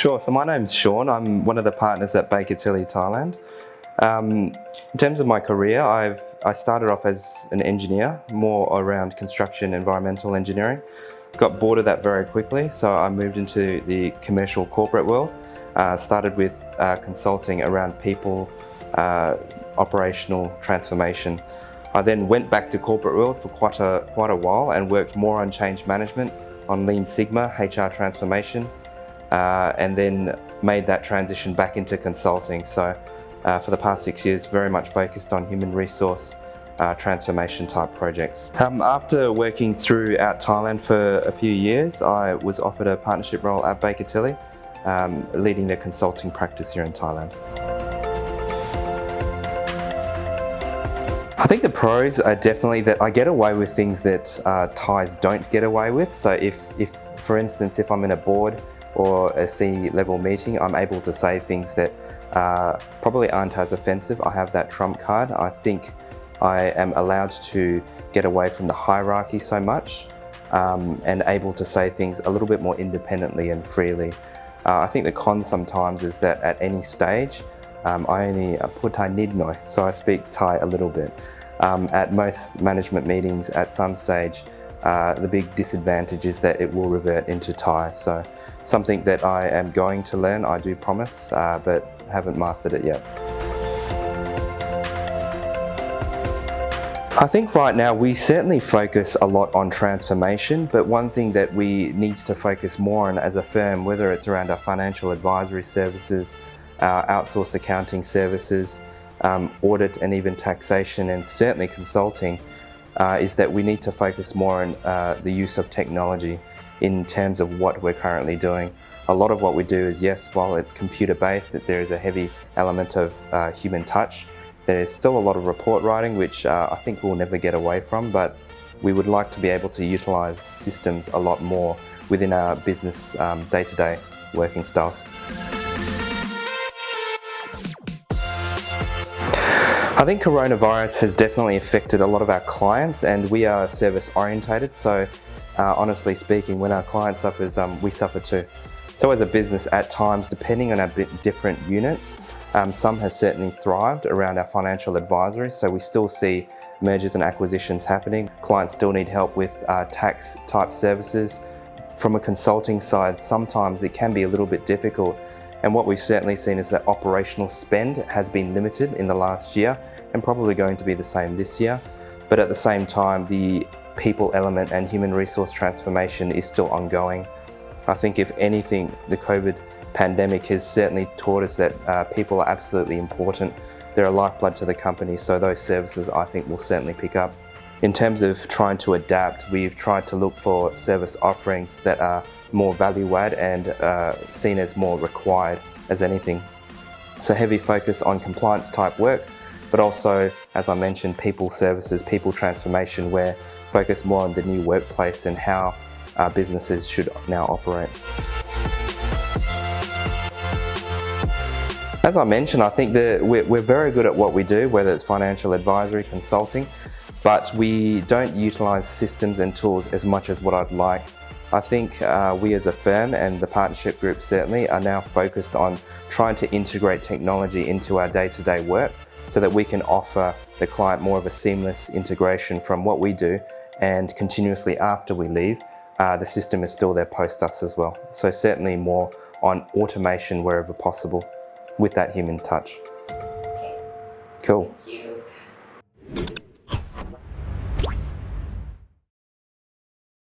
Sure, so my name's Sean. I'm one of the partners at Baker Tilly, Thailand. In terms of my career, I started off as an engineer, more around construction, environmental engineering. Got bored of that very quickly, so I moved into the commercial corporate world. Started with consulting around people, operational transformation. I then went back to corporate world for quite a while and worked more on change management, on Lean Sigma, HR transformation, and then made that transition back into consulting. So for the past 6 years, very much focused on human resource transformation type projects. After working throughout Thailand for a few years, I was offered a partnership role at Baker Tilly, leading the consulting practice here in Thailand. I think the pros are definitely that I get away with things that Thais don't get away with. So if for instance, if I'm in a board or a C-level meeting, I'm able to say things that probably aren't as offensive. I have that trump card. I think I am allowed to get away from the hierarchy so much and able to say things a little bit more independently and freely. I think the con sometimes is that at any stage, I only put Thai nidnoy, so I speak Thai a little bit. At most management meetings at some stage, the big disadvantage is that it will revert into Thai. So something that I am going to learn, I do promise, but haven't mastered it yet. I think right now we certainly focus a lot on transformation, but one thing that we need to focus more on as a firm, whether it's around our financial advisory services, our outsourced accounting services, audit and even taxation, and certainly consulting, is that we need to focus more on the use of technology in terms of what we're currently doing. A lot of what we do is, yes, while it's computer-based, there is a heavy element of human touch. There is still a lot of report writing, which I think we'll never get away from, but we would like to be able to utilize systems a lot more within our business day-to-day working styles. I think coronavirus has definitely affected a lot of our clients, and we are service orientated. So honestly speaking, when our client suffers, we suffer too. So as a business, at times, depending on our different units, some has certainly thrived around our financial advisory. So we still see mergers and acquisitions happening. Clients still need help with tax type services. From a consulting side, sometimes it can be a little bit difficult. And what we've certainly seen is that operational spend has been limited in the last year and probably going to be the same this year. But at the same time, the people element and human resource transformation is still ongoing. I think if anything, the COVID pandemic has certainly taught us that people are absolutely important. They're a lifeblood to the company, so those services I think will certainly pick up. In terms of trying to adapt, we've tried to look for service offerings that are more value-add and seen as more required as anything. So heavy focus on compliance type work, but also, as I mentioned, people services, people transformation, where focus more on the new workplace and how businesses should now operate. As I mentioned, I think that we're very good at what we do, whether it's financial advisory, consulting, but we don't utilize systems and tools as much as what I'd like. I think we as a firm and the partnership group certainly are now focused on trying to integrate technology into our day-to-day work so that we can offer the client more of a seamless integration from what we do, and continuously after we leave, the system is still there post us as well. So certainly more on automation wherever possible with that human touch. Okay. Cool. Thank you.